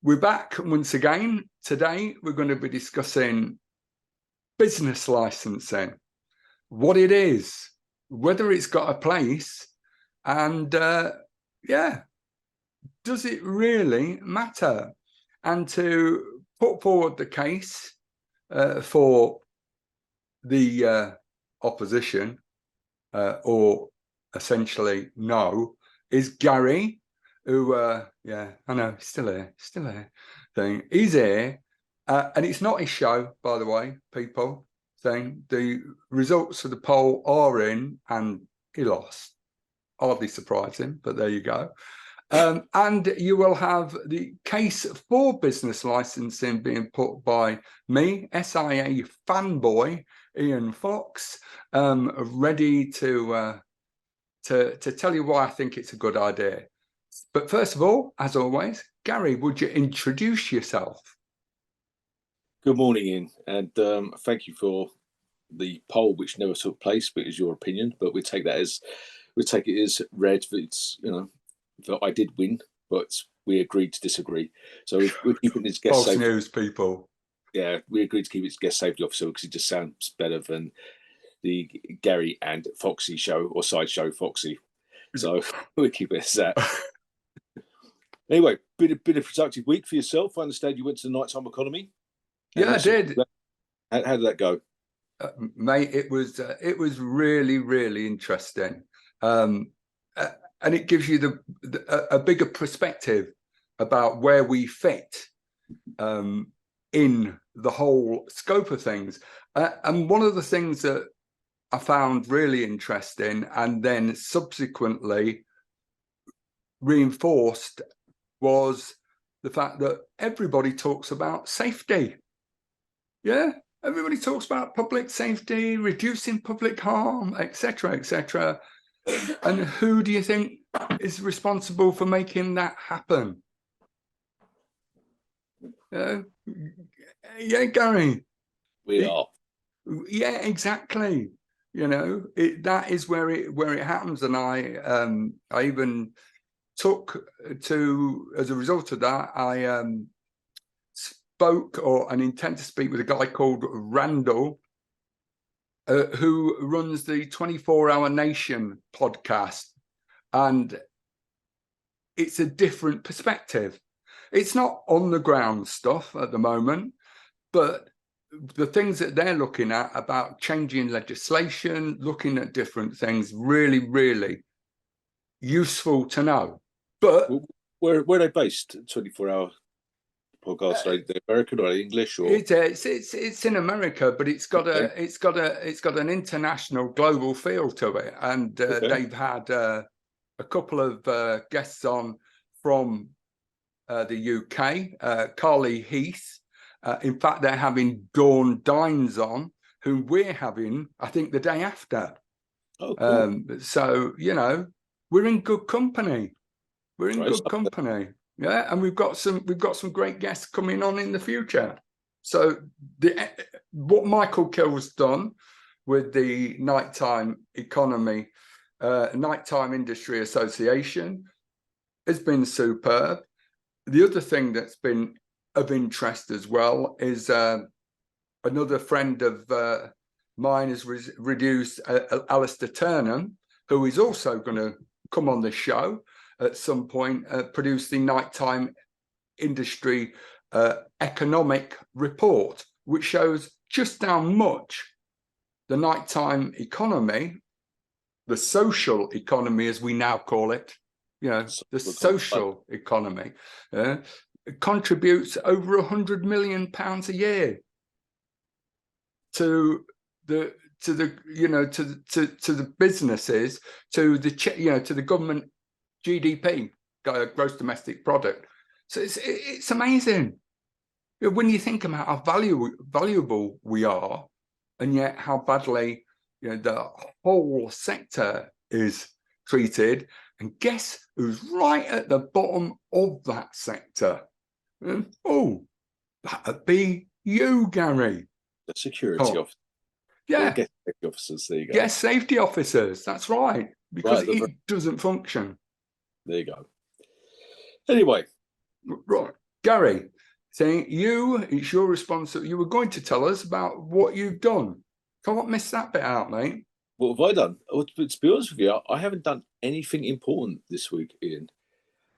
We're back once again. Today, we're going to be discussing business licensing, what it is, whether it's got a place, and yeah, does it really matter? And to put forward the case for the opposition, or essentially no, is Gary, who, yeah, I know, still here, thing. He's here, and it's not his show, by the way, people. Thing. The results of the poll are in, and he lost. Hardly surprising, but there you go. And you will have the case for business licensing being put by me, SIA fanboy Ian Fox, ready to tell you why I think it's a good idea. But first of all, as always, Gary, would you introduce yourself? Good morning, Ian, and thank you for the poll, which never took place, but is your opinion. But we take it as read that it's, you know, that I did win, but we agreed to disagree. So we're keeping this guest false news, people. Yeah, we agreed to keep it guest safety officer because it just sounds better than the Gary and Foxy show or sideshow Foxy. So we keep it as that. Anyway, been a productive week for yourself. I understand you went to the nighttime economy. Yeah, I did. How did that go? Mate, it was really, really interesting. And it gives you a bigger perspective about where we fit in the whole scope of things. And one of the things that I found really interesting and then subsequently reinforced was the fact that everybody talks about safety. Yeah, everybody talks about public safety, reducing public harm, etc., etc. And who do you think is responsible for making that happen? Yeah, Gary. We are. Yeah, exactly. You know, that is where it happens, and I even took to, as a result of that, I spoke and intend to speak with a guy called Randall, who runs the 24-Hour Nation podcast, and it's a different perspective. It's not on the ground stuff at the moment, but the things that they're looking at about changing legislation, looking at different things, really, really useful to know. But where are they based? 24-hour podcast? Are they American or English? Or it's in America, but it's got an international, global feel to it. And they've had a couple of guests on from the UK, Carly Heath. In fact, they're having Dawn Dines on, whom we're having, I think, the day after. Oh, cool. So, you know, we're in good company. We're in good company. Yeah, and we've got some great guests coming on in the future. So what Michael Kill's done with the Nighttime Economy, Nighttime Industry Association has been superb. The other thing that's been of interest as well is another friend of mine has reduced Alistair Turnham, who is also going to come on the show at some point, produce the Nighttime Industry Economic Report, which shows just how much the nighttime economy, the social economy as we now call it, you know, the social economy, contributes over £100 million a year to the businesses, to the government GDP, gross domestic product. So it's amazing when you think about how valuable we are, and yet how badly, you know, the whole sector is treated. And guess who's right at the bottom of that sector? Oh, that'd be you, Gary. The security officer. Yeah. Guest safety officers, there you go. Guest safety officers, that's right. Because right, it doesn't function. There you go. Anyway. Right. Gary, saying it's your responsibility. You were going to tell us about what you've done. Can't miss that bit out, mate. What have I done? Well, to be honest with you, I haven't done anything important this week, Ian.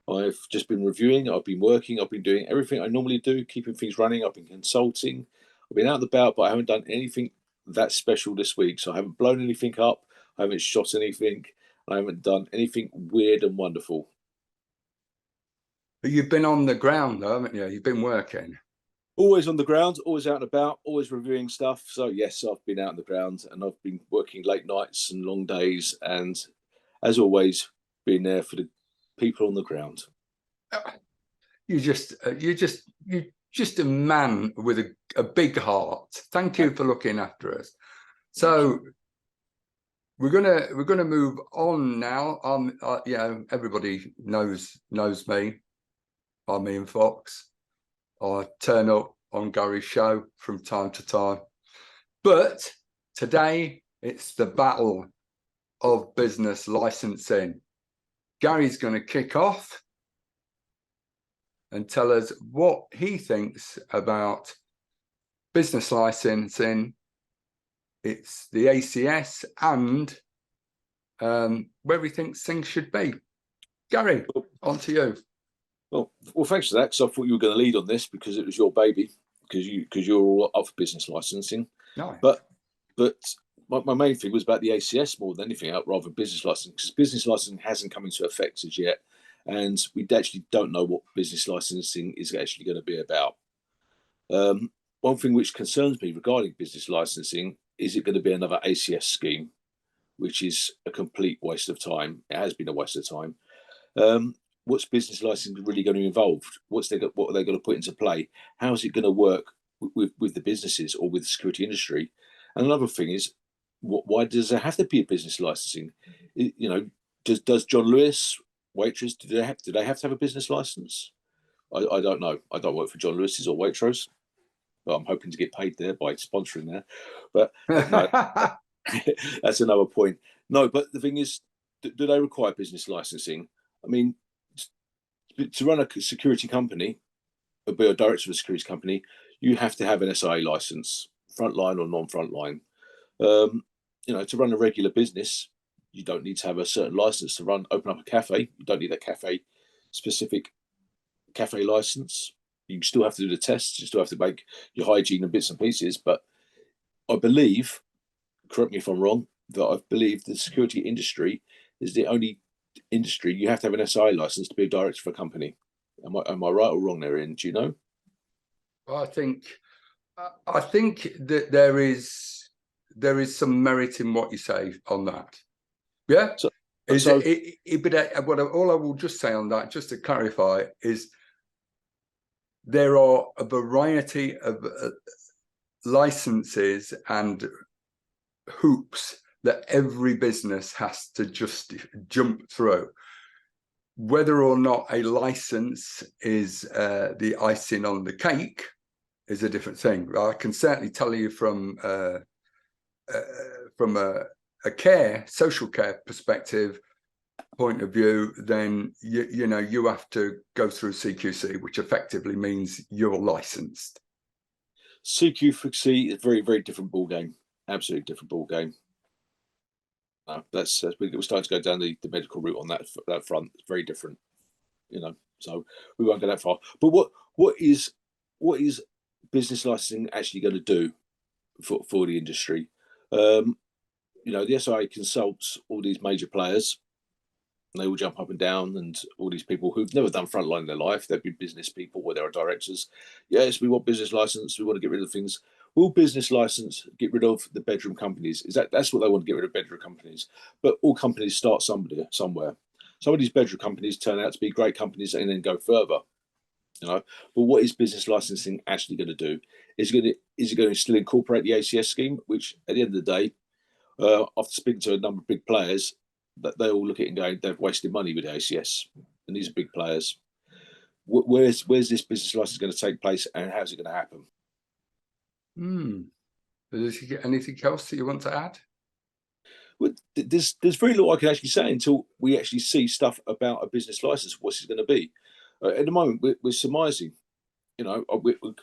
I've just been reviewing, I've been working, I've been doing everything I normally do, keeping things running. I've been consulting, I've been out and about, but I haven't done anything that special this week. So I haven't blown anything up, I haven't shot anything, I haven't done anything weird and wonderful. But you've been on the ground, though, haven't you? You've been working. Always on the ground, always out and about, always reviewing stuff. So yes, I've been out on the ground and I've been working late nights and long days, and as always, being there for the people on the ground. You're just a man with a big heart. Thank you for looking after us. So we're gonna move on now. Everybody knows me. I'm Ian Fox. I turn up on Gary's show from time to time, but today it's the battle of business licensing. Gary's going to kick off and tell us what he thinks about business licensing. It's the ACS and where he thinks things should be. Gary, on to you. Well, thanks for that, because I thought you were going to lead on this because it was your baby, because you're all up for business licensing. No, but my main thing was about the ACS more than anything else, rather than business licensing, because business licensing hasn't come into effect as yet, and we actually don't know what business licensing is actually going to be about. One thing which concerns me regarding business licensing is it going to be another ACS scheme, which is a complete waste of time. It has been a waste of time. What's business licensing really going to involve? What are they going to put into play? How is it going to work with the businesses or with the security industry? And another thing is, why does there have to be a business licensing? Does John Lewis, Waitrose, do they have to have a business license? I don't know. I don't work for John Lewis's or Waitrose, but I'm hoping to get paid there by sponsoring there. But no, that's another point. No, but the thing is, do they require business licensing? I mean, to run a security company, or be a director of a security company, you have to have an SIA license, frontline or non-frontline. To run a regular business, you don't need to have a certain license to open up a cafe. You don't need a cafe-specific cafe license. You still have to do the tests. You still have to make your hygiene and bits and pieces. But I believe, correct me if I'm wrong, that I believe the security industry is the only industry you have to have an SIA license to be a director of a company. Am I right or wrong there, Ian? Do you know? I think that there is some merit in what you say on that. Yeah. But all I will just say on that, just to clarify, is there are a variety of licenses and hoops that every business has to just jump through. Whether or not a license is the icing on the cake is a different thing. I can certainly tell you from a social care perspective point of view, then you have to go through CQC, which effectively means you're licensed. CQC is a very, very different ball game. Absolutely different ball game. We're starting to go down the medical route on that front. It's very different, so we won't go that far. But what is business licensing actually going to do for the industry? The SIA consults all these major players, and they all jump up and down, and all these people who've never done frontline in their life, they've been business people where they're directors. Yes, we want business license, we want to get rid of things. Will business license get rid of the bedroom companies? That's what they want to get rid of, bedroom companies. But all companies start somewhere. Some of these bedroom companies turn out to be great companies and then go further. But what is business licensing actually going to do? Is it going to still incorporate the ACS scheme? Which at the end of the day, after speaking to a number of big players, that they all look at it and go, they've wasted money with the ACS, and these are big players. Where's this business license going to take place, and how's it going to happen? Is there anything else that you want to add? Well, there's very little I can actually say until we actually see stuff about a business license. What's it going to be? At the moment, we're surmising. you know,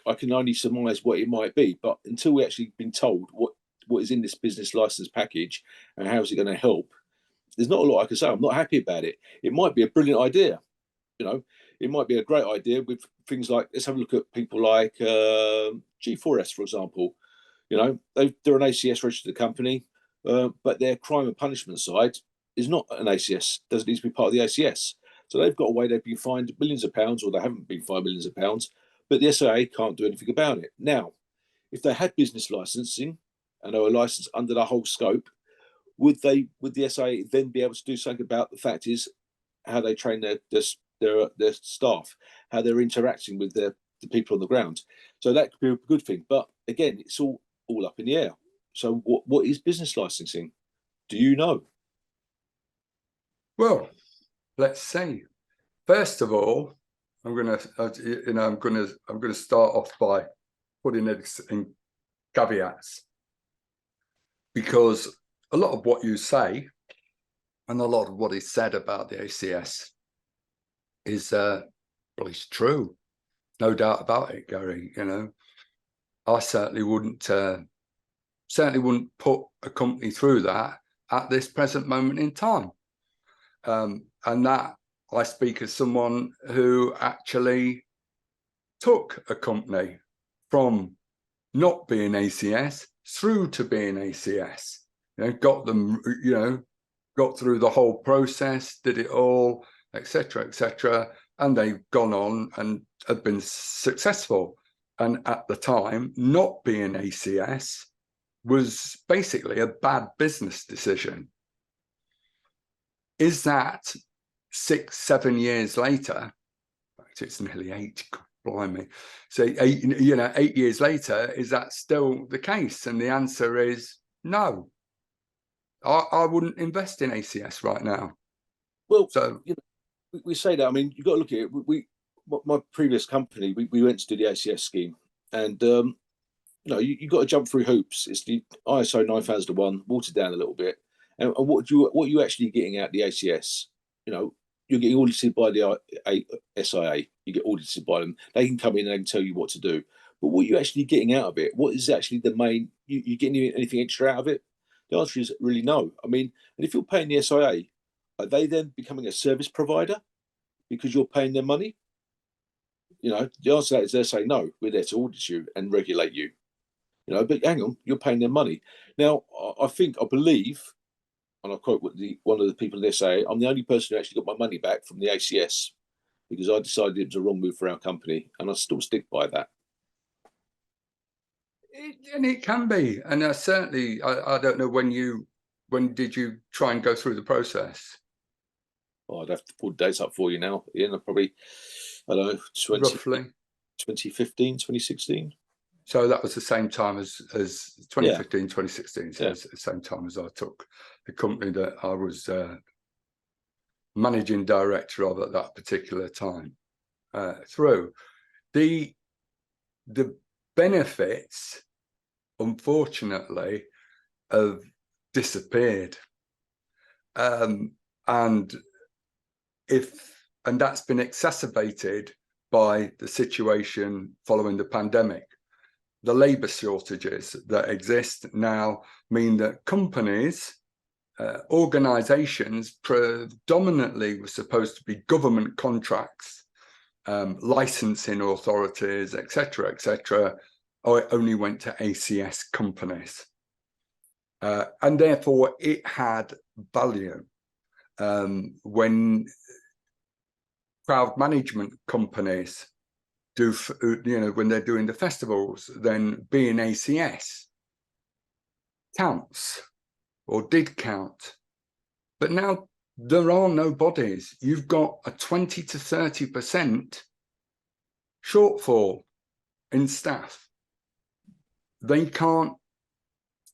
I can only surmise what it might be, but until we actually been told what is in this business license package and how is it going to help, there's not a lot I can say. I'm not happy about it. It might be a brilliant idea, you know, it might be a great idea with things like, let's have a look at people like G4S, for example. You know, they're an ACS registered company, but their crime and punishment side is not an ACS, doesn't need to be part of the ACS. So they've got a way they've been fined millions of pounds, or they haven't been fined millions of pounds, but the SIA can't do anything about it. Now, if they had business licensing and they were licensed under the whole scope, would the SIA then be able to do something about the fact is how they train their staff, how they're interacting with the people on the ground? So that could be a good thing. But again, it's all up in the air. So what is business licensing? Do you know? Well, let's see. First of all, I'm gonna start off by putting it in caveats, because a lot of what you say and a lot of what is said about the ACS is well, it's true, no doubt about it, Gary. You know, I certainly wouldn't put a company through that at this present moment in time, and that I speak as someone who actually took a company from not being ACS through to being ACS. You know, got them, you know, got through the whole process, did it all, etc., and they've gone on and have been successful. And at the time, not being ACS was basically a bad business decision. Is that 6-7 years later? It's nearly 8. Blimey. So 8 years later, is that still the case? And the answer is no. I wouldn't invest in ACS right now. Well, so you know, we say that. I mean, you've got to look at it. My previous company, we went to do the ACS scheme, and you know, you got to jump through hoops. It's the ISO 9001, watered down a little bit. And what are you actually getting out the ACS? You know, you're getting audited by the SIA. You get audited by them. They can come in and they can tell you what to do. But what are you actually getting out of it? What is actually the main? You getting anything extra out of it? The answer is really no. I mean, and if you're paying the SIA, are they then becoming a service provider because you're paying them money? You know, the answer to that is they're saying no. We're there to audit you and regulate you. You know, but hang on, you're paying them money. Now, I believe, and I quote one of the people there say, I'm the only person who actually got my money back from the ACS because I decided it was a wrong move for our company, and I still stick by that. And it can be, and certainly, I don't know when did you try and go through the process? Oh, I'd have to pull dates up for you now. Yeah, probably, I don't know, roughly 2015, 2016. So that was the same time as 2015, 2016. So it's the same time as I took the company that I was managing director of at that particular time through. The benefits, unfortunately, have disappeared. And that's been exacerbated by the situation following the pandemic. The labour shortages that exist now mean that companies, organisations, predominantly were supposed to be government contracts, licensing authorities, etc., only went to ACS companies. And therefore, it had value. When crowd management companies do, you know, when they're doing the festivals, then being ACS counts, or did count. But now there are no bodies. You've got a 20 to 30% shortfall in staff. They can't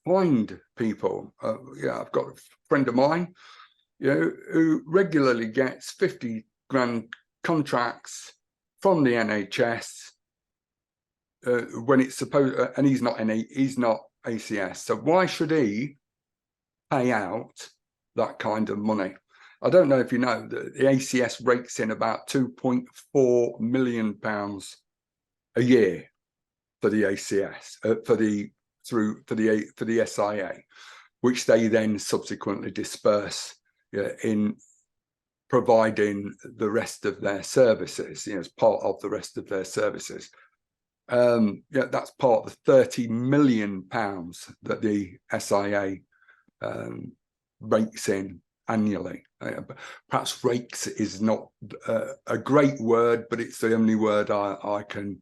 find people. I've got a friend of mine, you know, who regularly gets 50 grand contracts from the NHS when it's supposed, and he's not ACS. So why should he pay out that kind of money? I don't know if you know that the ACS rakes in about £2.4 million a year for the ACS, for the SIA, which they then subsequently disperse in providing the rest of their services, as part of the rest of their services. That's part of the £30 million that the SIA rakes in annually. Perhaps rakes is not a great word, but it's the only word I can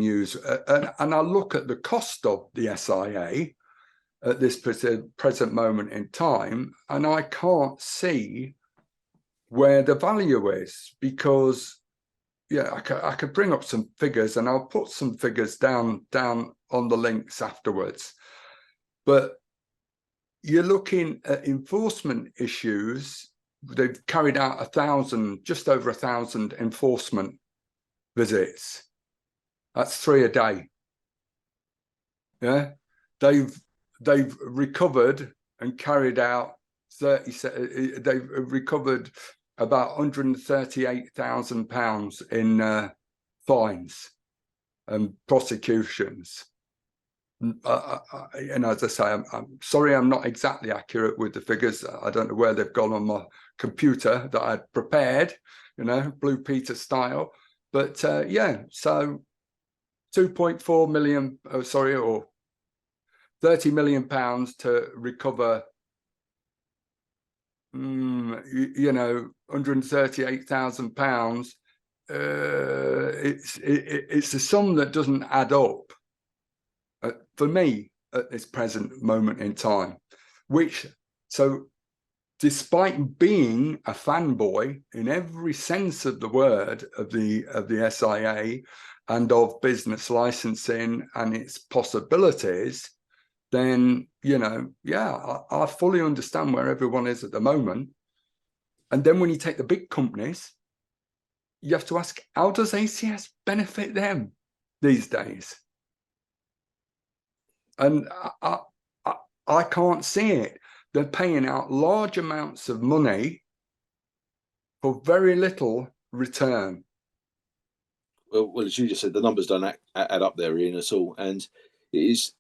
use. And I look at the cost of the SIA at this present moment in time, and I can't see where the value is, because I could bring up some figures, and I'll put some figures down on the links afterwards. But you're looking at enforcement issues. They've carried out just over 1,000 enforcement visits. That's 3 a day. Yeah, they've recovered and carried out 30. They've recovered about £138,000 in fines and prosecutions. And as I say, I'm sorry, I'm not exactly accurate with the figures. I don't know where they've gone on my computer that I'd prepared, Blue Peter style. But so 2.4 million, or £30 million to recover, £138,000. It's a sum that doesn't add up for me at this present moment in time. So despite being a fanboy in every sense of the word of the SIA and of business licensing and its possibilities, then I fully understand where everyone is at the moment. And then when you take the big companies, you have to ask, how does ACS benefit them these days? And I can't see it. They're paying out large amounts of money for very little return. Well, as you just said, the numbers don't add up there, Ian, at all. And it is,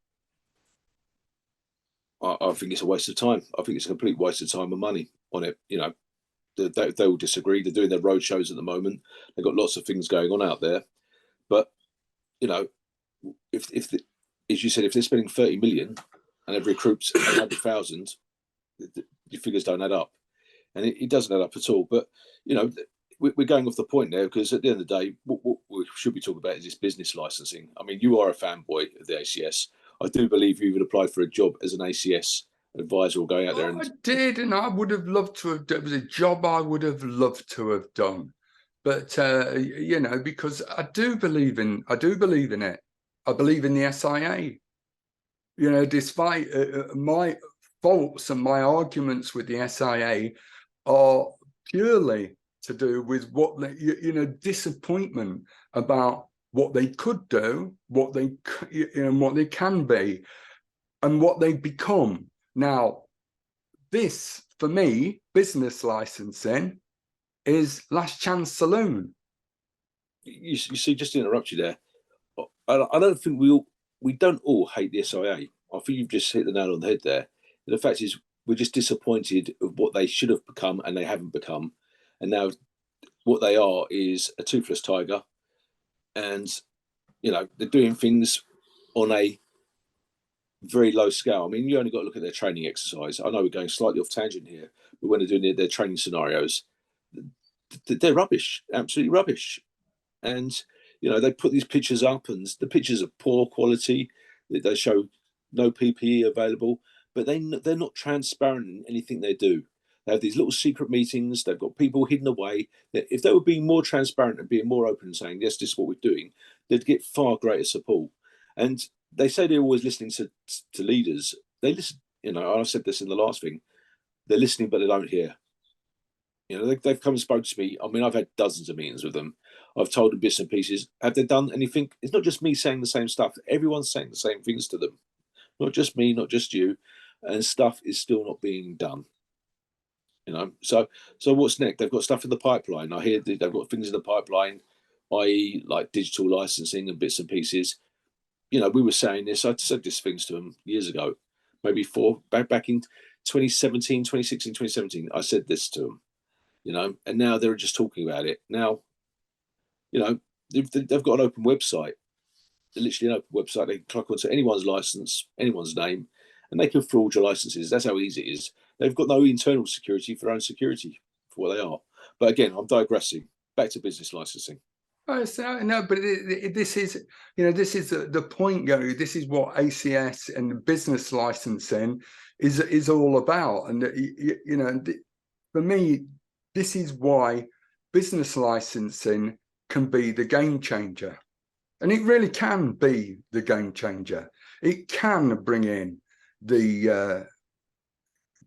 I think it's a waste of time. I think it's a complete waste of time and money on it. They will disagree. They're doing their road shows at the moment. They've got lots of things going on out there. But, as you said, if they're spending 30 million and they've recruits 100,000, your figures don't add up. And it doesn't add up at all. But, we're going off the point there, because at the end of the day, what we should be talking about is this business licensing. I mean, you are a fanboy of the ACS. I do believe you even applied for a job as an ACS advisor or going out there. I did, and I would have loved to have. It was a job I would have loved to have done, but because I do believe in it. I believe in the SIA. Despite my faults and my arguments with the SIA are purely to do with what disappointment about what they could do, what they what they can be, and what they become. Now, this for me, business licensing, is last chance saloon. You see, just to interrupt you there, I don't think we don't all hate the SIA. I think you've just hit the nail on the head there. And the fact is, we're just disappointed of what they should have become and they haven't become. And now what they are is a toothless tiger. And, they're doing things on a very low scale. I mean, you only got to look at their training exercise. I know we're going slightly off tangent here, but when they're doing their training scenarios, they're rubbish, absolutely rubbish. And, they put these pictures up, and the pictures are poor quality. They show no PPE available, but they're not transparent in anything they do. They have these little secret meetings. They've got people hidden away. If they were being more transparent and being more open and saying, yes, this is what we're doing, they'd get far greater support. And they say they're always listening to leaders. They listen, I said this in the last thing, they're listening, but they don't hear. They've come and spoke to me. I mean, I've had dozens of meetings with them. I've told them bits and pieces. Have they done anything? It's not just me saying the same stuff. Everyone's saying the same things to them. Not just me, not just you. And stuff is still not being done. So what's next? They've got stuff in the pipeline. I hear they've got things in the pipeline i.e. like digital licensing and bits and pieces. You know, we were saying this, I said these things to them years ago, maybe back in 2017, 2016, 2017, I said this to them, you know, and now they're just talking about it. Now, you know, they've got an open website, literally an open website. They can click onto anyone's license, anyone's name, and they can fraud your licenses. That's how easy it is. They've got no internal security for their own security for what they are. But again, I'm digressing. Back to business licensing. Oh, so, no, but this is, you know, this is the point, Gary. This is what ACS and business licensing is all about. And, you know, for me, this is why business licensing can be the game changer. And it really can be the game changer. It can bring in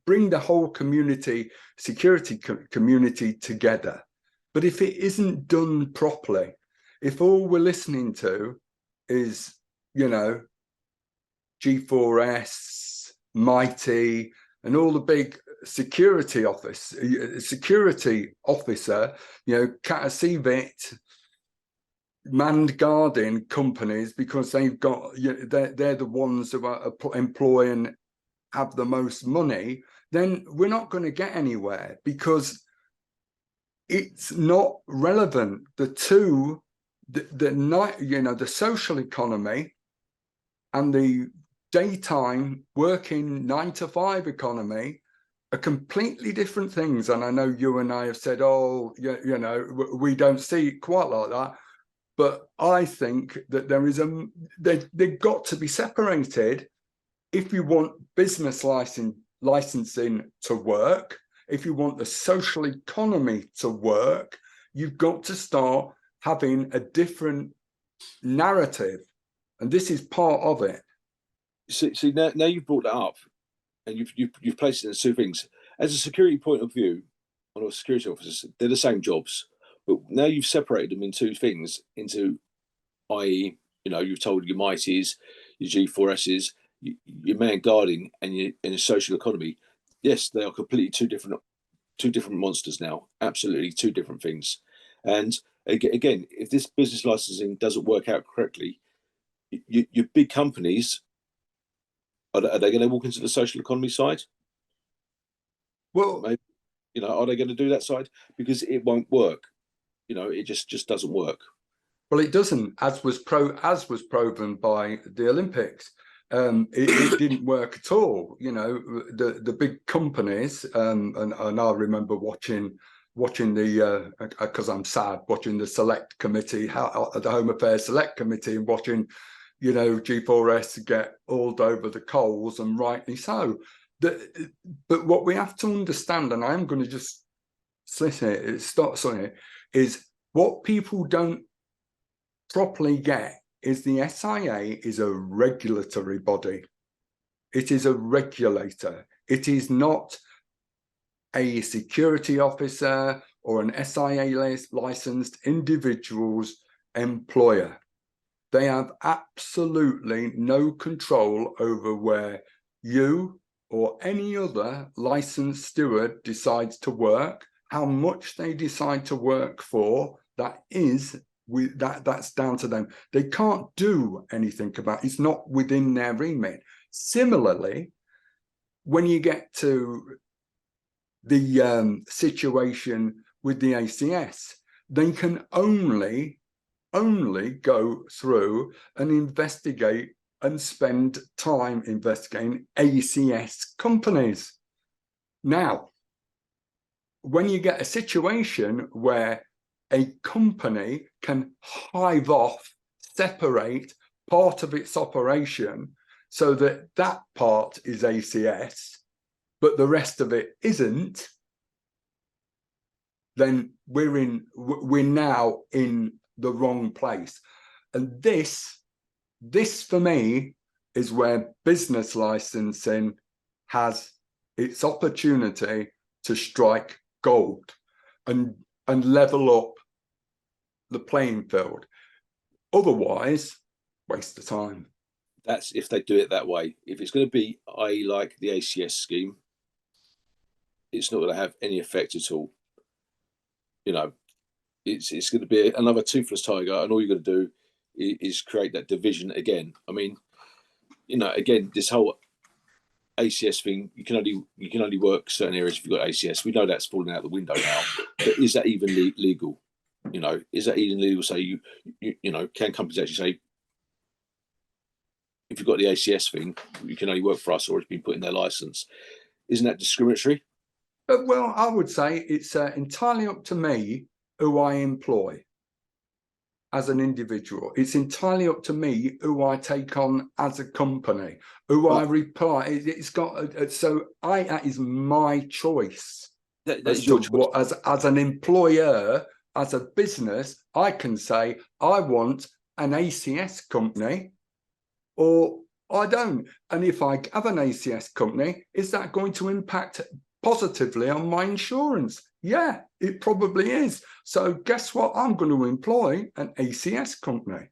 bring the whole community, security community together. But if it isn't done properly, if all we're listening to is, you know, G4S, Mighty, and all the big security officer, you know, CVIT, manned guarding companies, because they've got, you know, they're the ones who are employ and have the most money, then we're not going to get anywhere, because it's not relevant. The two, you know, the social economy and the daytime working 9-to-5 economy are completely different things. And I know you and I have said, oh, you know, we don't see it quite like that. But I think that they've got to be separated if you want business licensing to work. If you want the social economy to work, you've got to start having a different narrative. And this is part of it. See now you've brought that up, and you've placed it in two things. As a security point of view, on security officers, they're the same jobs. But now you've separated them in two things, into, i.e., you know, you've told your Mighties, your G4Ss, your man guarding, and your social economy. Yes, they are completely two different monsters now. Absolutely two different things. And again, if this business licensing doesn't work out correctly, your big companies, are they going to walk into the social economy side? Well, maybe, you know, are they going to do that side? Because it won't work. You know, it just doesn't work. Well, it doesn't, as was proven by the Olympics. It didn't work at all. You know, the big companies, and I remember watching the, because I'm sad, watching the select committee, the Home Affairs Select Committee, and watching, you know, G4S get hauled over the coals, and rightly so. But what we have to understand, and I'm going to just start saying it, is what people don't properly get is the SIA is a regulatory body. It is a regulator. It is not a security officer or an SIA licensed individual's employer. They have absolutely no control over where you or any other licensed steward decides to work, how much they decide to work for. That's down to them. They can't do anything about it. It's not within their remit. Similarly, when you get to the situation with the ACS, they can only go through and investigate and spend time investigating ACS companies. Now, when you get a situation where a company can hive off, separate part of its operation so that that part is ACS, but the rest of it isn't, then we're now in the wrong place. And this for me is where business licensing has its opportunity to strike gold and level up the playing field. Otherwise, waste of time. That's if they do it that way. If it's going to be, i.e., like the ACS scheme, it's not going to have any effect at all. You know, it's going to be another toothless tiger, and all you're going to do is create that division again. I mean, again, this whole ACS thing, you can only work certain areas if you've got ACS. We know that's falling out the window now. But is that even legal? Is that even legal? Say can companies actually say, if you've got the ACS thing, you can only work for us, or it's been put in their license? Isn't that discriminatory? Well, I would say it's entirely up to me who I employ as an individual. It's entirely up to me who I take on as a company, who I reply. It's got that is my choice. That is your choice. As an employer, as a business, I can say I want an ACS company, or I don't. And if I have an ACS company, is that going to impact positively on my insurance? Yeah, it probably is. So guess what? I'm going to employ an ACS company.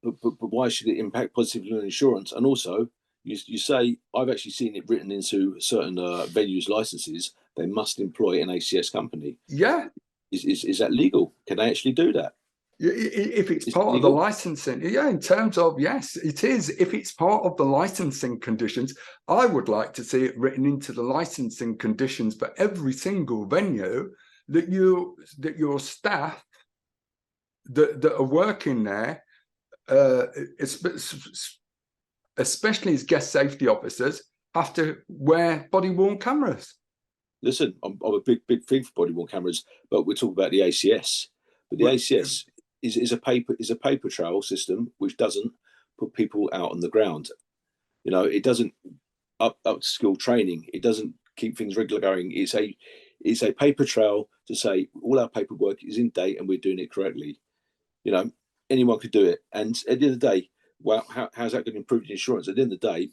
But why should it impact positively on insurance? And also, you say, I've actually seen it written into certain venues' licenses, they must employ an ACS company. Yeah. Is that legal? Can they actually do that? If it's part of the licensing, yeah, in terms of, yes, it is. If it's part of the licensing conditions, I would like to see it written into the licensing conditions for every single venue that your staff that are working there, especially as guest safety officers, have to wear body-worn cameras. Listen, I'm a big thing for body-worn cameras, but we're talking about the ACS. But the ACS is a paper trail system which doesn't put people out on the ground. It doesn't upskill training. It doesn't keep things regular going. It's a paper trail to say all our paperwork is in date and we're doing it correctly. Anyone could do it. And at the end of the day, well, how's that going to improve your insurance? At the end of the day,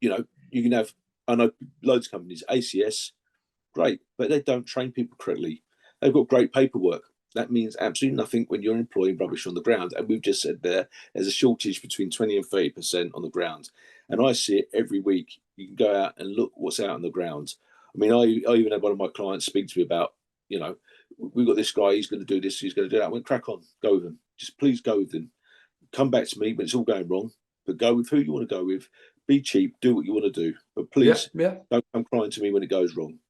you can have, I know loads of companies, ACS, great, but they don't train people correctly. They've got great paperwork. That means absolutely nothing when you're employing rubbish on the ground. And we've just said there's a shortage between 20 and 30% on the ground. And I see it every week. You can go out and look what's out on the ground. I mean, I even had one of my clients speak to me about, we've got this guy, he's going to do this, he's going to do that. I went, crack on, go with him. Just please go with him. Come back to me when it's all going wrong, but go with who you want to go with. Be cheap, do what you want to do. But please don't come crying to me when it goes wrong.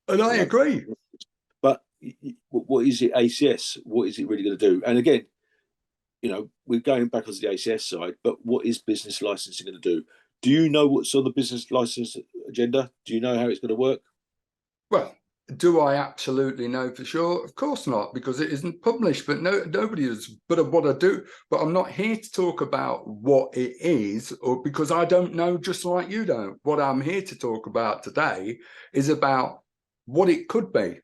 And I agree. But what is it, ACS? What is it really going to do? And again, we're going back onto the ACS side, but what is business licensing going to do? Do you know what's on the business license agenda? Do you know how it's going to work? Well, do I absolutely know for sure? Of course not, because it isn't published. But nobody is. But what I do, but I'm not here to talk about what it is, or because I don't know, just like you don't. What I'm here to talk about today is about what it could be.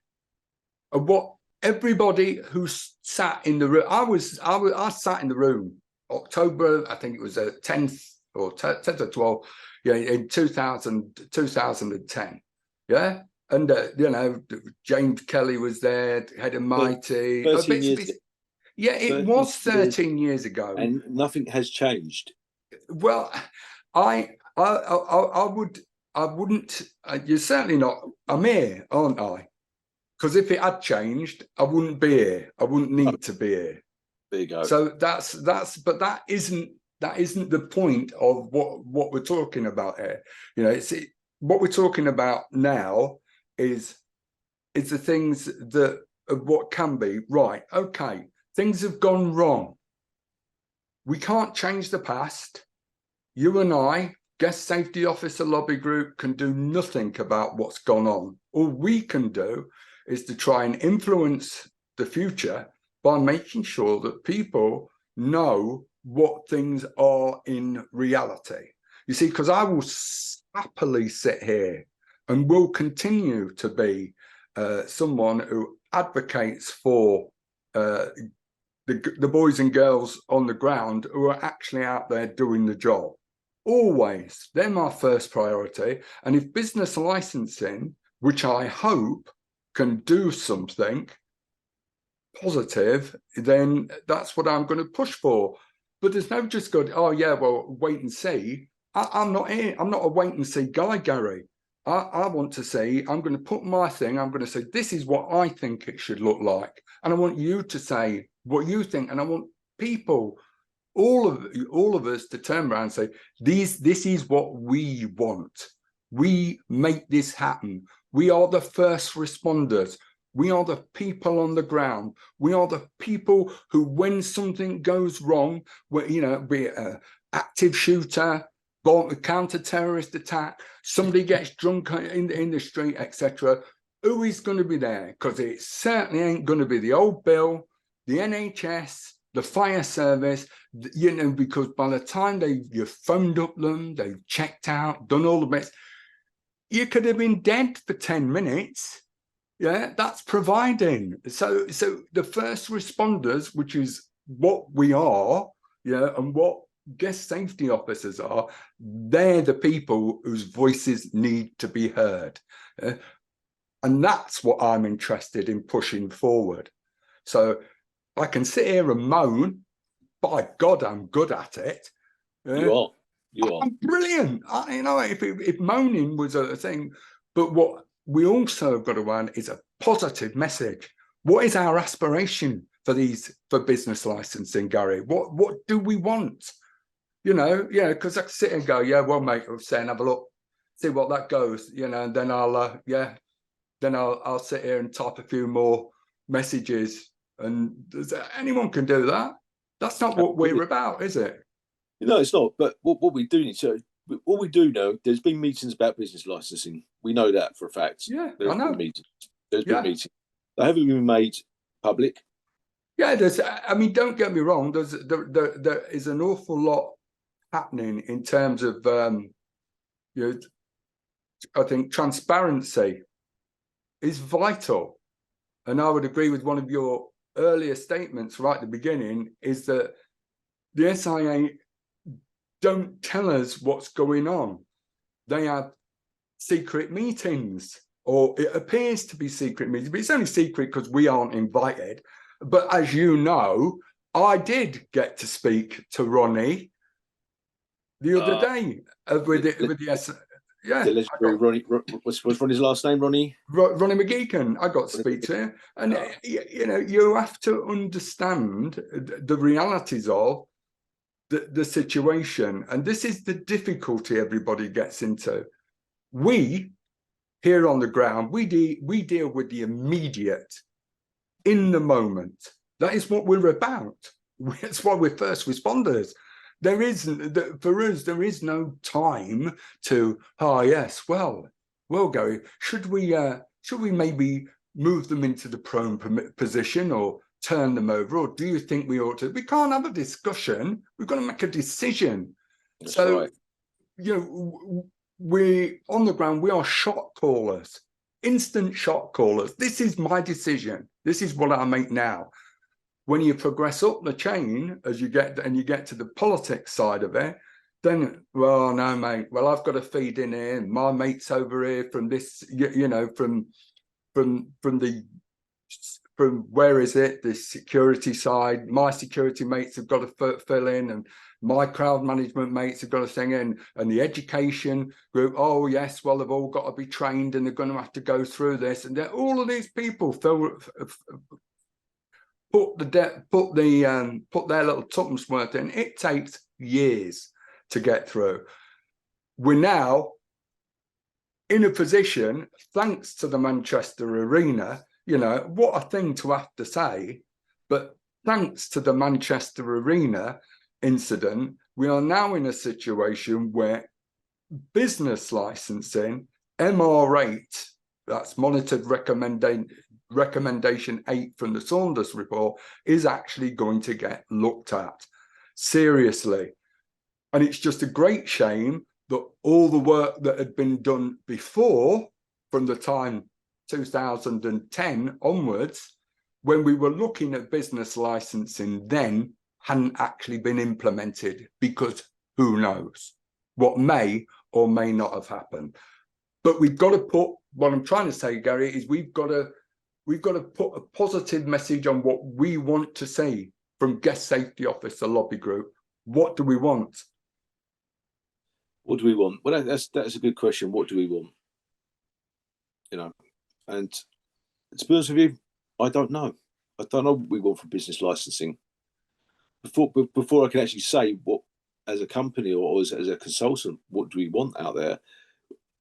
What everybody who sat in the room, I sat in the room October, I think it was the 10th or 10th or 12th, in 2010, yeah. And James Kelly was there, head of Mighty. 13 years. Yeah, it was 13 years ago, and nothing has changed. Well, I wouldn't. You're certainly not. I'm here, aren't I? Because if it had changed, I wouldn't be here. I wouldn't need to be here. There you go. So but that isn't the point of what we're talking about here. What we're talking about now is the things that of what can be right. Okay, things have gone wrong. We can't change the past. You and I, Guest Safety Officer Lobby Group, can do nothing about what's gone on. All we can do is to try and influence the future by making sure that people know what things are in reality. You see, because I will happily sit here and will continue to be someone who advocates for the boys and girls on the ground who are actually out there doing the job. Always, they're my first priority. And if business licensing, which I hope can do something positive, then that's what I'm going to push for. But there's no just good, oh yeah, well, wait and see. I'm not here. I'm not a wait and see guy, Gary. I want to say, I'm going to put my thing, I'm going to say, this is what I think it should look like. And I want you to say what you think. And I want people, all of us to turn around and say, this is what we want. We make this happen. We are the first responders. We are the people on the ground. We are the people who, when something goes wrong, be it an active shooter, counter-terrorist attack, somebody gets drunk in the street, etc., who is going to be there? Because it certainly ain't going to be the old Bill, the NHS, the fire service, because by the time you've phoned up them, they've checked out, done all the best, you could have been dead for 10 minutes. Yeah, that's providing. So the first responders, which is what we are, and what guest safety officers are, they're the people whose voices need to be heard. And that's what I'm interested in pushing forward. So I can sit here and moan. By God, I'm good at it. You are. I'm brilliant. If moaning was a thing, but what we also have got to run is a positive message. What is our aspiration for business licensing, Gary? What do we want? Because I can sit and go, yeah, well, mate, I'll say and have a look, see what that goes, and then I'll sit here and type a few more messages, and anyone can do that. That's not what we're about, is it? No, it's not. But what we do need to, what we do know, there's been meetings about business licensing. We know that for a fact. Yeah, There's I know. been meetings. There's been meetings. They haven't been made public. Yeah, don't get me wrong. There is an awful lot happening in terms of, I think transparency is vital. And I would agree with one of your earlier statements right at the beginning, is that the SIA don't tell us what's going on. They have secret meetings, or it appears to be secret meetings, but it's only secret because we aren't invited. But as you know, I did get to speak to Ronnie the other day with the SIA. Yeah, the legendary Ronnie. What's Ronnie's last name? Ronnie McGeechan. I got to speak to him, and you have to understand the realities of the situation, and this is the difficulty everybody gets into. We here on the ground, we deal with the immediate, in the moment. That is what we're about. That's why we're first responders. For us, there is no time to, yes, well, Gary, should we maybe move them into the prone position or turn them over, or do you think we ought to? We can't have a discussion. We've got to make a decision. That's so right. We on the ground, we are shot callers, instant shot callers. This is my decision. This is what I make now. When you progress up the chain, as you get to the politics side of it, then, well, no, mate, well, I've got to feed in here, and my mate's over here from this, from where is it, the security side, my security mates have got to fill in, and my crowd management mates have got to thing in, and the education group, oh yes, well, they've all got to be trained and they're going to have to go through this, and then all of these people put their little tuppence worth in. It takes years to get through. We're now in a position, thanks to the Manchester Arena, what a thing to have to say, but thanks to the Manchester Arena incident, we are now in a situation where business licensing, MR8, that's monitored recommendation 8 from the Saunders report, is actually going to get looked at seriously. And it's just a great shame that all the work that had been done before, from the time 2010 onwards, when we were looking at business licensing then, hadn't actually been implemented, because who knows what may or may not have happened. But we've got to put, what I'm trying to say, Gary, is we've got to put a positive message on what we want to see from Guest Safety Officer Lobby Group. What do we want? What do we want? Well, that's a good question. What do we want? you know. And to be honest with you, I don't know. I don't know what we want for business licensing. Before I can actually say what, as a company or as a consultant, what do we want out there?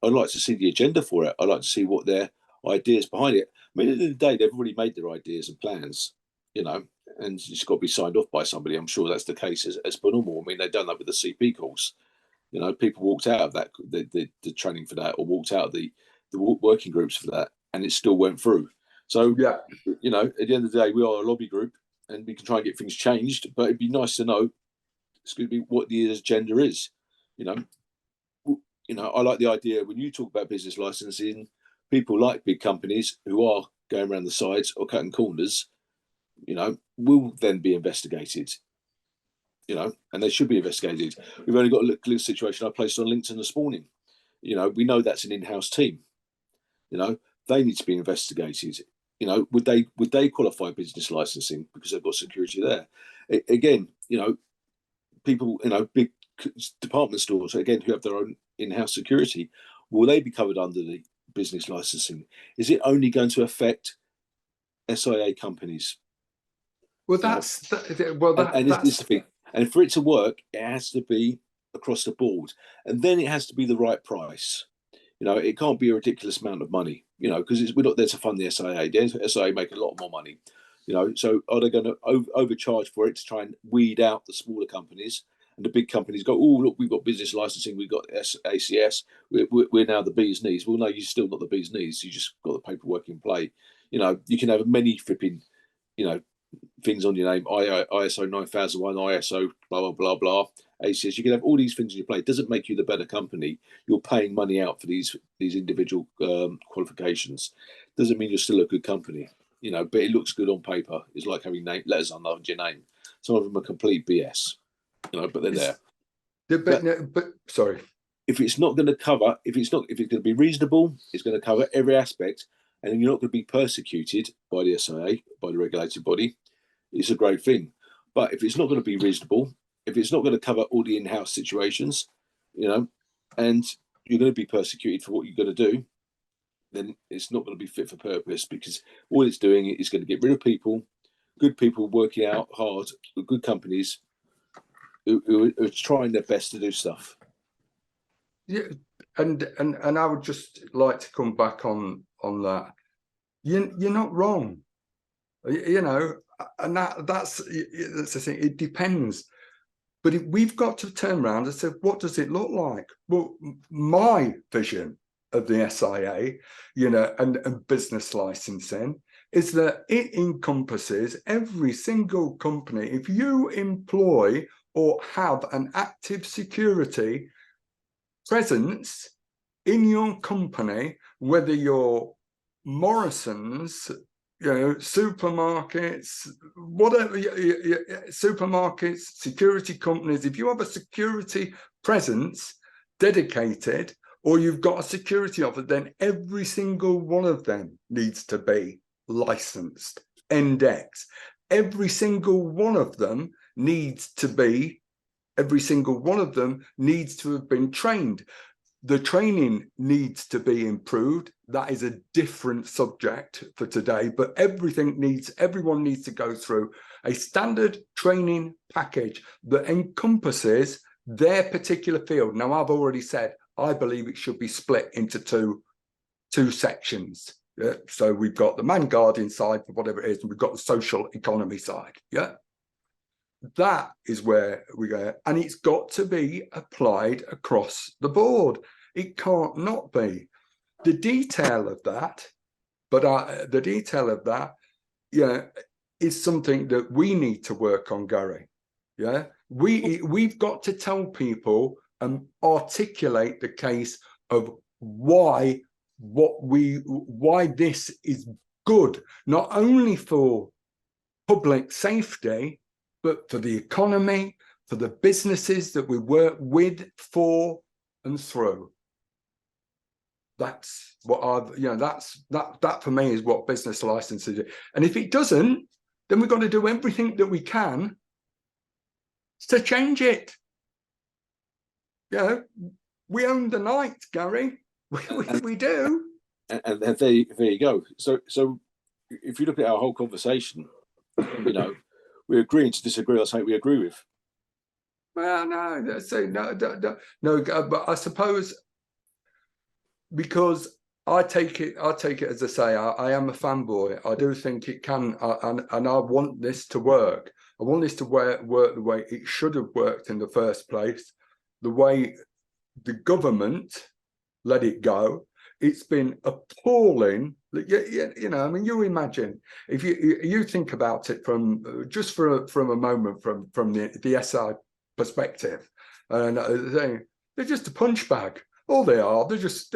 I'd like to see the agenda for it. I'd like to see what their ideas behind it. I mean, at the end of the day, they've already made their ideas and plans, you know, and it's got to be signed off by somebody. I'm sure that's the case as per normal. I mean, they've done that with the CP course. You know, people walked out of that, the training for that, or walked out of the working groups for that, and it still went through. So, Yeah. you know, at the end of the day, we are a lobby group, and we can try and get things changed. But it'd be nice to know, it's going to be what the agenda is. You know, I like the idea when you talk about business licensing, people like big companies who are going around the sides or cutting corners, you know, will then be investigated. You know, and they should be investigated. We've only got a little situation I placed on LinkedIn this morning. You know, we know that's an in-house team. You know, they need to be investigated. You know, would they qualify business licensing because they've got security there? Again, you know, people, you know, big department stores again who have their own in-house security, will they be covered under the business licensing? Is it only going to affect SIA companies? Well, You know, and that's it's the thing. And for it to work, it has to be across the board, and then it has to be the right price. You know, it can't be a ridiculous amount of money. You know, because we're not there to fund the SIA. The SIA make a lot more money. You know, so are they going to overcharge for it to try and weed out the smaller companies? And the big companies go, oh, look, we've got business licensing, we've got ACS, we're now the bee's knees. Well, no, you're still not the bee's knees. You just got the paperwork in play. You know, you can have many flipping, you know, things on your name, ISO 9001, ISO, blah, blah, blah, blah, ACS. You can have all these things in your play. It doesn't make you the better company. You're paying money out for these individual qualifications. Doesn't mean you're still a good company, you know, but it looks good on paper. It's like having letters under your name. Some of them are complete BS, you know, but they're there. But sorry. If it's not going to cover, if it's going to be reasonable, it's going to cover every aspect, and then you're not going to be persecuted by the SIA, by the regulated body, it's a great thing. But if it's not going to be reasonable, if it's not going to cover all the in-house situations, you know, and you're going to be persecuted for what you're going to do, then it's not going to be fit for purpose, because all it's doing is going to get rid of people, good people working out hard with good companies who are trying their best to do stuff. Yeah, and I would just like to come back on that. You're not wrong, you know, and that's the thing. It depends, but we've got to turn around and say, what does it look like? Well, my vision of the SIA, you know, and business licensing is that it encompasses every single company. If you employ or have an active security presence in your company, whether you're Morrison's, you know, supermarkets, whatever, supermarkets, security companies, if you have a security presence dedicated, or you've got a security officer, then every single one of them needs to be licensed, index. Every single one of them needs to be Every single one of them needs to have been trained. The training needs to be improved. That is a different subject for today, but everyone needs to go through a standard training package that encompasses their particular field. Now, I've already said, I believe it should be split into two sections. Yeah? So we've got the man guardian side for whatever it is, and we've got the social economy side. Yeah. That is where we go, and it's got to be applied across the board. It can't not be. The detail of that, yeah, is something that we need to work on, Gary. Yeah, we've got to tell people and articulate the case of why this is good, not only for public safety, but for the economy, for the businesses that we work with, for, and through. That's what that for me is what business licenses do. And if it doesn't, then we've got to do everything that we can to change it. You know, we own the night, Gary. We do. and there you go. So if you look at our whole conversation, you know, we're agreeing to disagree on something we agree with. Well, no, so no, but I suppose because I take it as I say, I am a fanboy. I do think it can, and I want this to work. I want this to work the way it should have worked in the first place, the way the government let it go. It's been appalling. You know, I mean, you imagine if you think about it from just from a moment from the SI perspective, and they're just a punch bag. All they are, they're just,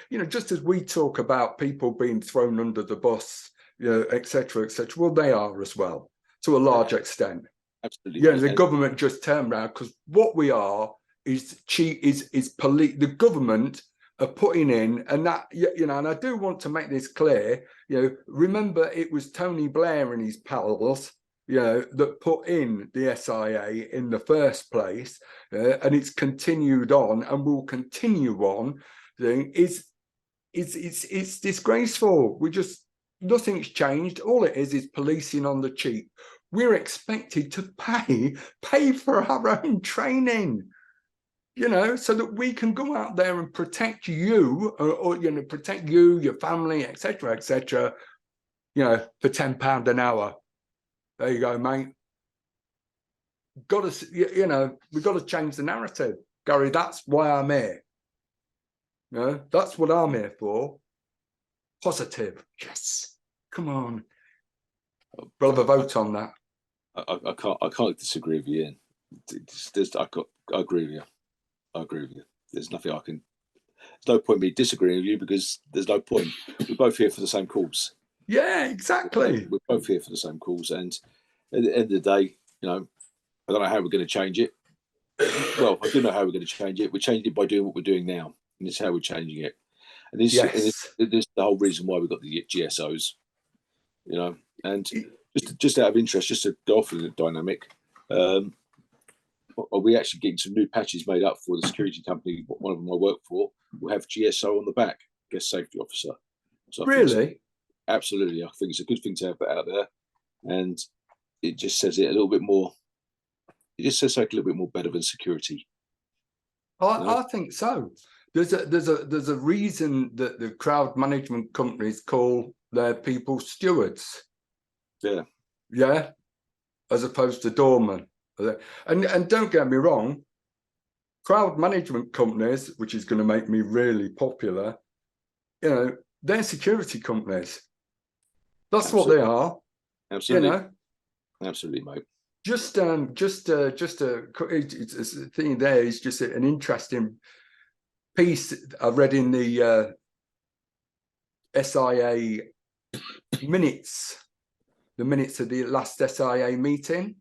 you know, just as we talk about people being thrown under the bus, you know, etc., etc. Well, they are as well, to a large extent. Absolutely. Yeah, the government just turned around, because what we are is police. The government are putting in, and that, you know, and I do want to make this clear. You know, remember it was Tony Blair and his pals, you know, that put in the SIA in the first place, and it's continued on and will continue on. It's disgraceful. Nothing's changed. All it is policing on the cheap. We're expected to pay for our own training, you know, so that we can go out there and protect you, or you know, protect you, your family, etc., you know, for £10 an hour. There you go, mate. Got to, you know, we've got to change the narrative, Gary. That's why I'm here. You know, that's what I'm here for. Positive. Yes. Come on. We'll have a vote on that. I can't disagree with you, Ian. I agree with you. I agree with you. There's nothing I can. There's no point me disagreeing with you, because there's no point. We're both here for the same cause. Yeah, exactly. We're both here for the same cause, and at the end of the day, you know, I don't know how we're going to change it. Well, I do know how we're going to change it. We're changing it by doing what we're doing now, and it's how we're changing it. And this, yes. this is the whole reason why we've got the GSOs, you know. And just out of interest, just to go off with the dynamic, are we actually getting some new patches made up for the security company? One of them I work for will have GSO on the back, guest safety officer. So really? Absolutely, I think it's a good thing to have that out there, and it just says it a little bit more. It just says something a little bit more better than security. I think so. There's a reason that the crowd management companies call their people stewards. Yeah. Yeah. As opposed to doormen. And don't get me wrong, crowd management companies, which is going to make me really popular, you know, they're security companies. That's Absolutely. What they are. Absolutely. You know? Absolutely, mate. It's a thing there is just an interesting piece I read in the SIA minutes, the minutes of the last SIA meeting.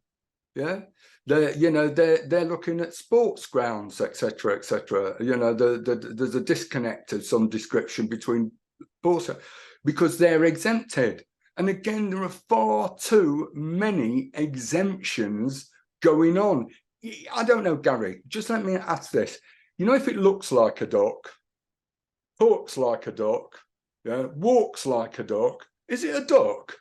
Yeah, they're looking at sports grounds, etc., etc. You know, there's a disconnect of some description between sports, because they're exempted. And again, there are far too many exemptions going on. I don't know, Gary, just let me ask this. You know, if it looks like a duck, talks like a duck, yeah, walks like a duck, is it a duck?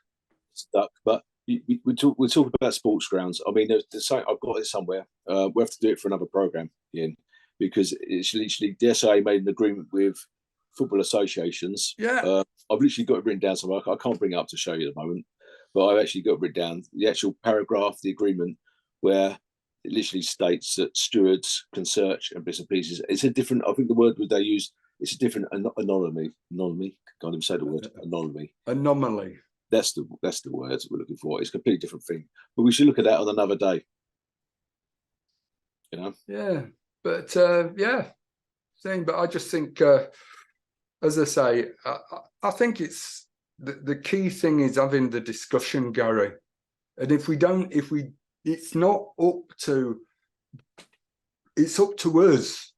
It's a duck, but we're talking about sports grounds. I mean, there's I've got it somewhere. We have to do it for another program, Ian, because it's literally the SIA made an agreement with football associations. Yeah. I've literally got it written down somewhere. I can't bring it up to show you at the moment, but I've actually got it written down, the actual paragraph, the agreement, where it literally states that stewards can search and bits and pieces. It's a different, I think the word they use, it's a different anomaly. Can't even say the word anomaly. Anomaly. That's the word we're looking for. It's a completely different thing. But we should look at that on another day. You know? Yeah. But yeah. Same. But I just think as I say, I think it's the key thing is having the discussion, Gary. And it's up to us.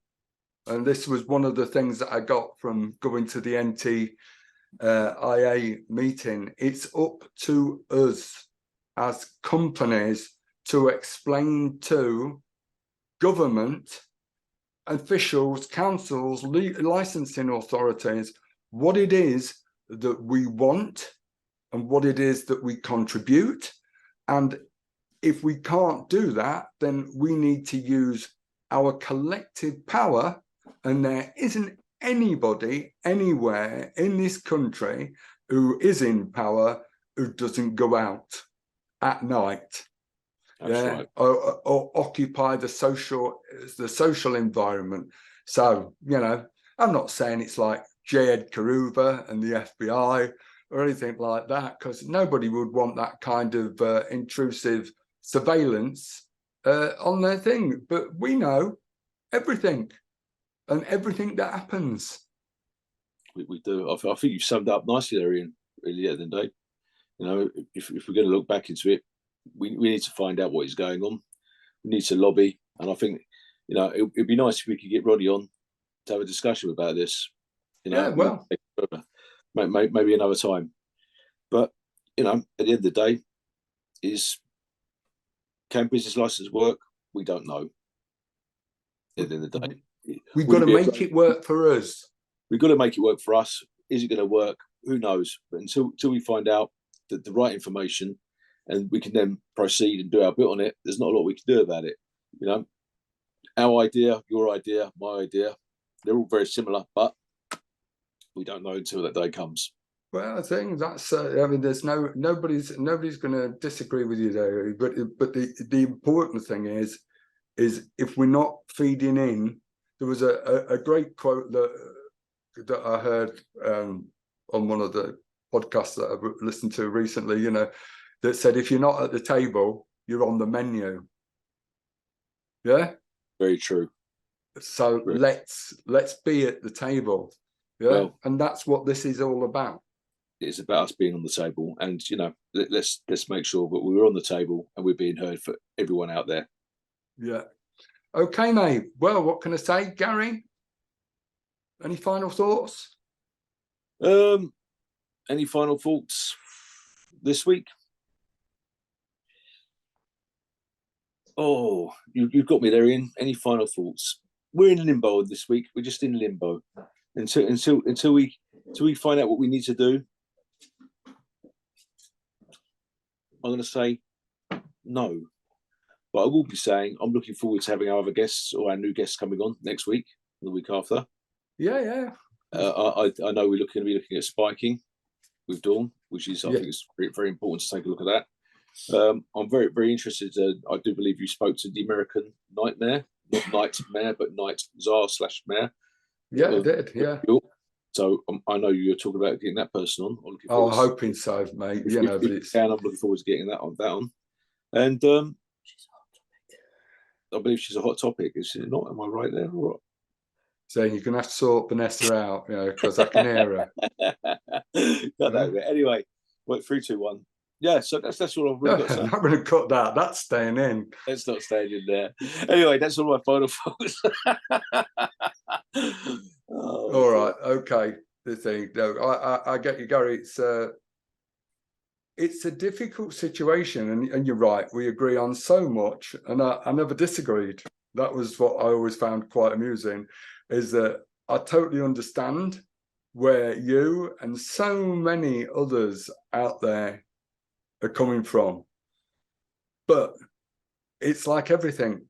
And this was one of the things that I got from going to the NTIA meeting. It's up to us as companies to explain to government officials, councils, licensing authorities, what it is that we want and what it is that we contribute. And if we can't do that, then we need to use our collective power. And there isn't anybody anywhere in this country who is in power who doesn't go out at night. That's right. Or occupy the social environment. So, I'm not saying it's like J. Ed Karuva and the FBI or anything like that, because nobody would want that kind of intrusive surveillance on their thing. But we know everything and everything that happens. We do. I think you've summed up nicely, Ariel, really, at the end of the day. If we're going to look back into it, we need to find out what is going on. We need to lobby. And I think, it'd be nice if we could get Roddy on to have a discussion about this. Well, maybe another time. But, at the end of the day, can business license work? We don't know. At the end of the day. We've got to make it work for us. We've got to make it work for us. Is it going to work? Who knows? But until we find out the right information and we can then proceed and do our bit on it, there's not a lot we can do about it. Our idea, your idea, my idea, they're all very similar, but we don't know until that day comes. Well, I think that's. There's nobody's going to disagree with you there. But the important thing is if we're not feeding in. There was a great quote that I heard on one of the podcasts that I've listened to recently. That said, if you're not at the table, you're on the menu. Yeah. Very true. So let's be at the table. Yeah. Well, and that's what this is all about. It's about us being on the table, and let's make sure that we're on the table and we're being heard for everyone out there. Yeah. Okay, mate. Well, what can I say, Gary? Any final thoughts? Any final thoughts this week? Oh, you've got me there, Ian. Any final thoughts? We're in limbo this week. We're just in limbo until we find out what we need to do. I'm going to say no, but I will be saying I'm looking forward to having our other guests or our new guests coming on next week, the week after. Yeah. I know we're going to be looking at spiking with Dawn, which is I think it's very, very important to take a look at that. I'm very, very interested. I do believe you spoke to the American Nightmare, not Nightmare, but Night Czar/Mayor. Yeah, I did. Yeah. So I know you're talking about getting that person on. I'm hoping so, mate. I'm looking forward to getting that on. And I believe she's a hot topic. Is she not? Am I right there? Or what? So you're going to have to sort Vanessa out, because I can hear her. Anyway, 3, 2, 1. Yeah, so that's all I've really got to say. I'm not going to cut that. That's staying in. It's not staying in there. Anyway, that's all my final thoughts. All right. Okay. The thing. No, I get you, Gary. It's a difficult situation, and you're right. We agree on so much, and I never disagreed. That was what I always found quite amusing, is that I totally understand where you and so many others out there are coming from. But it's like everything.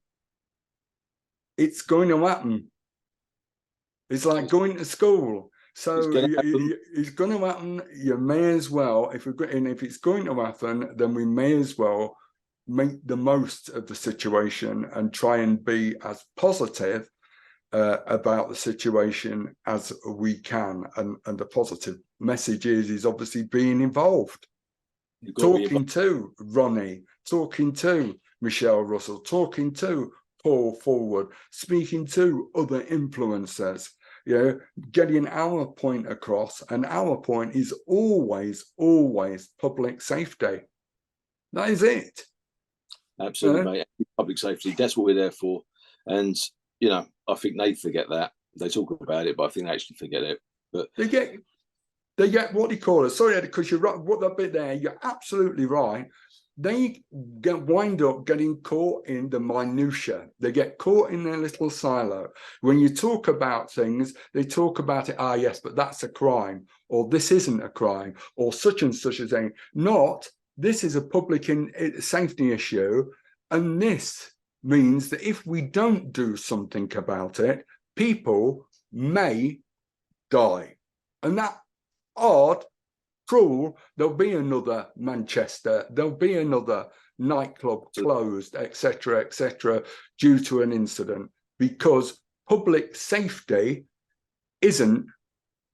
It's going to happen. It's like going to school. So it's going to happen. You may as well, if it's going to happen, then we may as well make the most of the situation and try and be as positive about the situation as we can. And the positive message is obviously being involved. Talking to Ronnie, talking to Michelle Russell, talking to Paul Forward, speaking to other influencers, getting our point across. And our point is always public safety. That is it. Absolutely, mate. Public safety. That's what we're there for. And, I think they forget that. They talk about it, but I think they actually forget it. But they get what do you call it? Sorry, because you're right. What that bit there, you're absolutely right. they wind up getting caught in the minutiae. They get caught in their little silo. When you talk about things, they talk about it, ah, yes, but that's a crime, or this isn't a crime, or such and such a thing. Not, this is a public safety issue, and this means that if we don't do something about it, people may die. And that odd, cruel, there'll be another Manchester, there'll be another nightclub closed, etc., due to an incident, because public safety isn't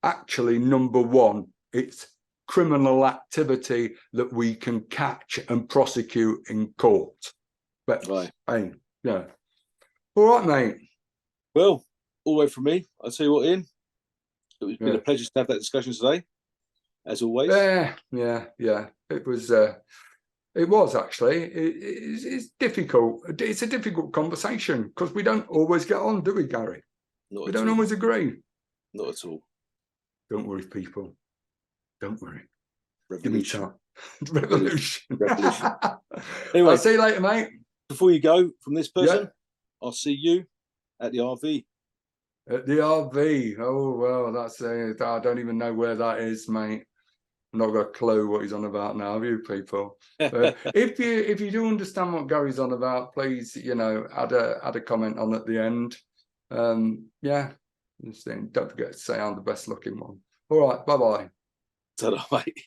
actually number one. It's criminal activity that we can catch and prosecute in court. But right. hey, yeah. All right, mate. Well, all the way from me. I'll tell you what, Ian, it's been a pleasure to have that discussion today, as always. Yeah. It was actually. It's difficult. It's a difficult conversation because we don't always get on, do we, Gary? Not we at don't all. always agree. Not at all. Don't worry, people. Don't worry. Revolution. Give me time. Revolution. Revolution. Anyway, I'll see you later, mate. Before you go from this person, I'll see you at the RV. At the RV. Oh, well, that's I don't even know where that is, mate. I've not got a clue what he's on about now, have you, people? If you do understand what Gary's on about, please, add a comment on at the end. Yeah. Don't forget to say I'm the best looking one. All right, bye-bye. Ta-da, mate.